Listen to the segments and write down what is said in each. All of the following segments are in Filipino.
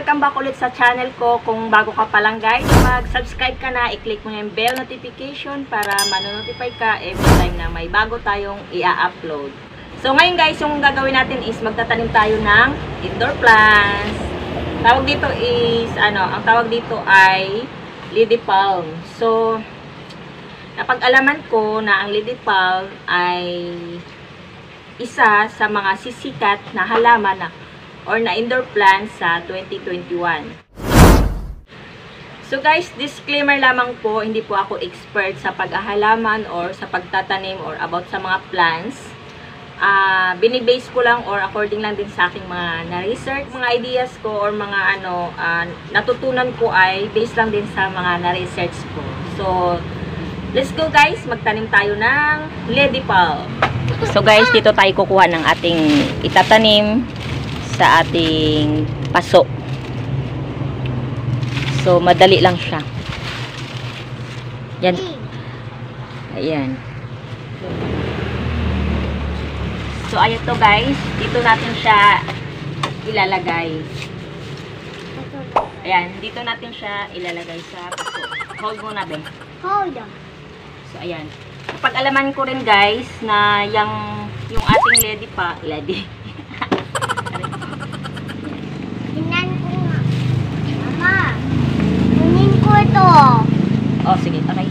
welcome back ulit sa channel ko. Kung bago ka pa lang guys, mag-subscribe ka na, i-click mo yung bell notification para manonotify ka every time na may bago tayong i-upload. So ngayon guys, yung gagawin natin is magtatanim tayo ng indoor plants. Tawag dito is, ang tawag dito ay lady palm. So, napag-alaman ko na ang lady palm ay isa sa mga sisikat na halaman or na indoor plants sa 2021. So guys, disclaimer lamang po, hindi po ako expert sa pag-ahalaman or sa pagtatanim or about sa mga plants. Binibase ko lang or according lang din sa aking mga na-research, mga ideas ko or mga natutunan ko ay based lang din sa mga na-research ko. So, let's go guys, magtanim tayo ng lady palm. So guys, dito tayo kukuha ng ating itatanim sa ating paso. So, madali lang siya. Yan. Ayan. So, ayan to guys. Dito natin siya ilalagay. Ayan. Dito natin siya ilalagay sa paso. Hold mo na, Ben. Hold on. So, ayan. Pag-alaman ko rin guys na yung ating lady. Tingnan ko nga. Mama, kunin ko ito. Oh, sige. Okay.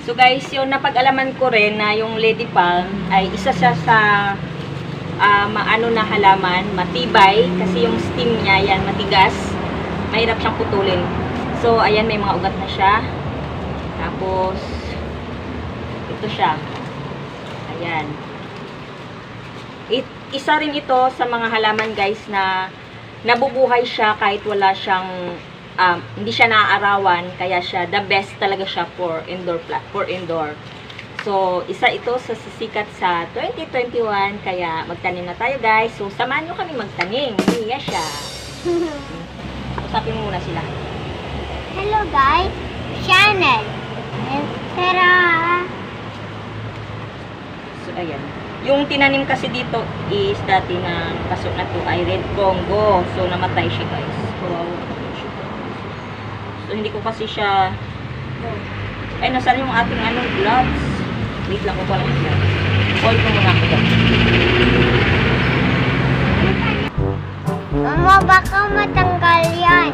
So guys, yung napag-alaman ko rin na yung lady palm ay isa siya sa maano na halaman, matibay kasi yung stem niya yan matigas. Mahirap siyang putulin. So ayan, may mga ugat na siya. Tapos ito siya. Ayan. Isa rin ito sa mga halaman guys na nabubuhay siya kahit wala siyang hindi siya naaarawan, kaya siya the best talaga siya for indoor. So, isa ito sa sisikat sa 2021, kaya magtanim na tayo guys. So, samahan nyo kami magtanim. Hiya siya. Usapin muna sila. Hello guys, channel. Tara. So, ayan. Yung tinanim kasi dito is dati ng paso na to ay red Congo. So, namatay siya guys. So, hindi ko kasi siya... Ay, nasaan yung ating gloves? Wait lang ko pala yung gloves. Hold mo muna ako dyan. Mama, baka matanggal yan.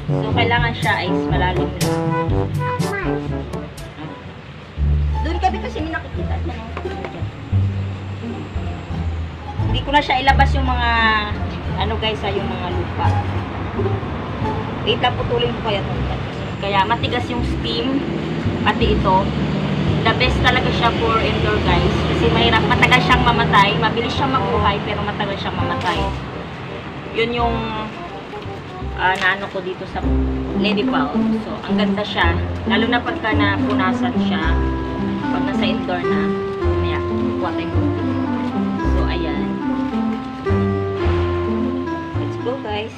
So, kailangan siya ay malalim lang. Doon kami kasi may nakikita. Hindi ko na siya ilabas yung mga guys, yung mga lupa. Wait lang, putulin ko kaya ito. Kaya matigas yung stem, pati ito. The best talaga siya for indoor guys. Kasi mahirap, matagal siyang mamatay. Mabilis siyang mabuhay, pero matagal siyang mamatay. Yun yung naano ko dito sa lady palm. So, ang ganda siya. Lalo na pagka napunasan siya. Pag nasa indoor na. Mamaya, kuha tayo ko. So, ayan. Let's go guys.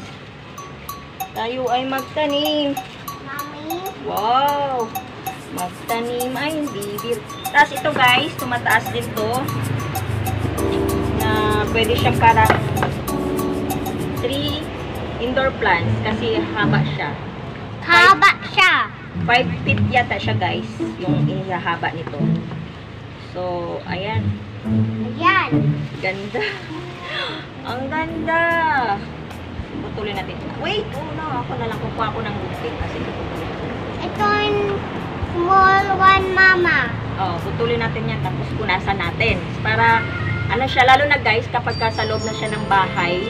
Tayo ay magtanim. Mami. Wow! Magtanim ay bibir. Tapos ito guys, tumataas dito. Na pwede siyang parang 3 indoor plants kasi haba siya. Haba siya. 5 feet yata siya guys, yung haba nito. So, ayan. Ayan. Ganda. Ang ganda. Putulin natin. Wait, ako na lang. Kukuha ko ng lupin kasi Ito yung small one, mama. putulin natin yan tapos punasan natin. Para, siya, lalo na guys, kapag sa loob na siya ng bahay,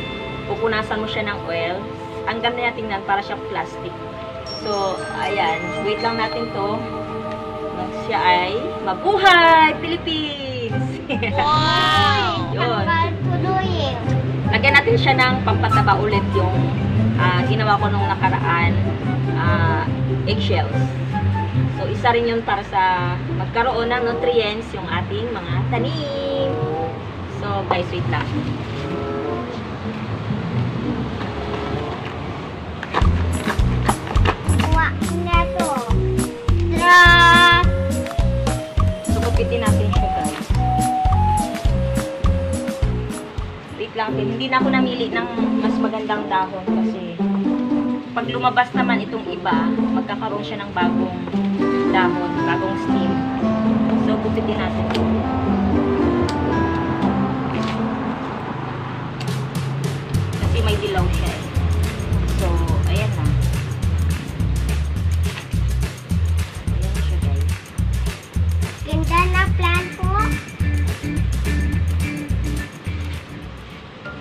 pupunasan mo siya ng oil. Ang ganda niya tingnan, para siyang plastic. So, ayan. Wait lang natin to. Siya ay mabuhay! Philippines! Wow! Yun. Tanggal tuloy. Lagyan natin siya ng pampataba ulit yung ginawa ko nung nakaraan eggshells. So, isa rin yun para sa magkaroon ng nutrients yung ating mga tanim. So, guys, wait lang. Kuha na to. Tara! pumili ng mas magandang dahon kasi pag lumabas naman itong iba, magkakaroon siya ng bagong dahon, bagong stem. So, gupitin natin ito. Kasi may dilaw siya eh. So, ayan na. Ayan na siya guys. Ganda na plan po.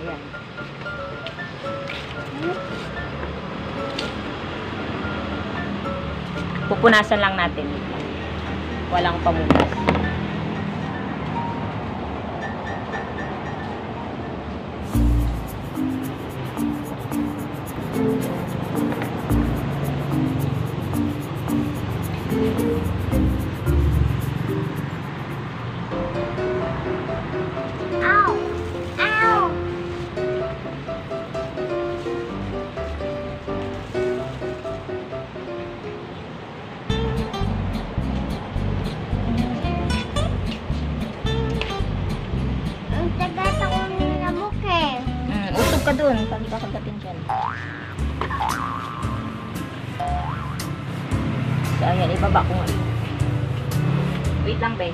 Ayan. Pupunasan lang natin. Walang pamunas. Ow! Ow! Ang tagat ako ng lamok eh. Usog ka dun. Pag ka kagatin dyan. So, ayan. Ibaba ko nga. Wait lang, be.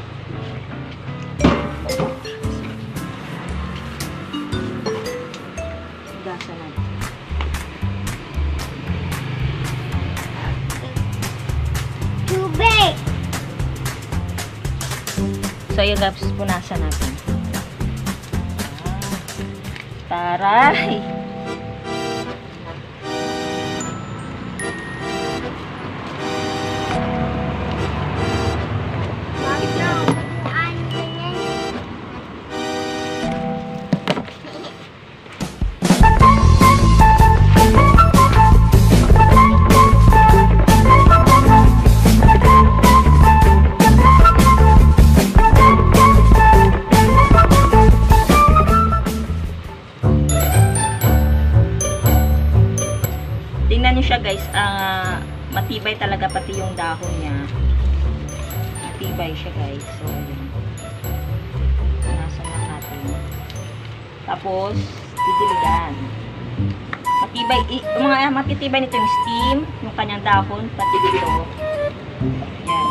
Gasa na. Tubig! So, yung guys, punasan natin. Taray! Wag na, ano yan? Tingnan nyo siya guys, matibay talaga pati yung dahon niya. Matibay siya guys. So, yun. Punasan lang natin. Tapos, didiligan. Matibay, matitibay nito yung stem, yung kanyang dahon, pati dito. Yan.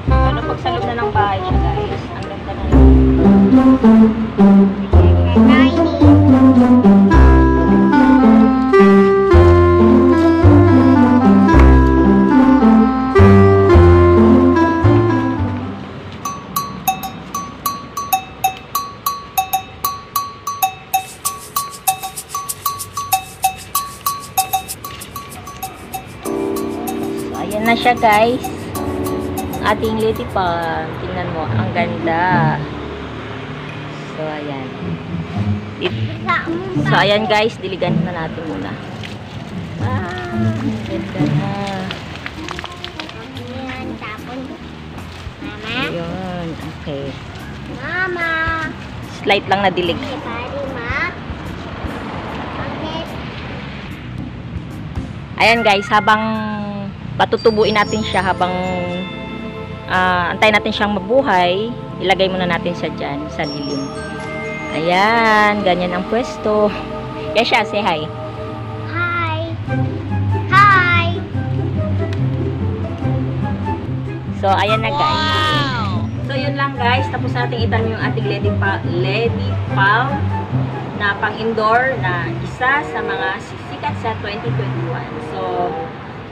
Ano pag sa loob na ng bahay siya guys, ang ganda na lang. So, ayan na siya guys. Ating lady palm. Tingnan mo, ang ganda. So, ayan. So, ayan guys, diligan na natin muna. Ang ganda na. Ayan, tapon. Mama? Ayun, okay. Mama! Slight lang na dilig. Hey, buddy, ma? Bakit? Ayan guys, habang patutubuin natin siya, habang antayin natin siyang mabuhay, ilagay muna natin siya dyan sa lilim. Ayan, ganyan ang pwesto. Kaya siya, say hi. Hi! Hi! So, ayan na guys. So, yun lang guys. Tapos natin itanim yung ating lady palm na pang-indoor na isa sa mga sisikat sa 2021. So,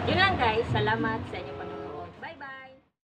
yun lang guys. Salamat sa inyo.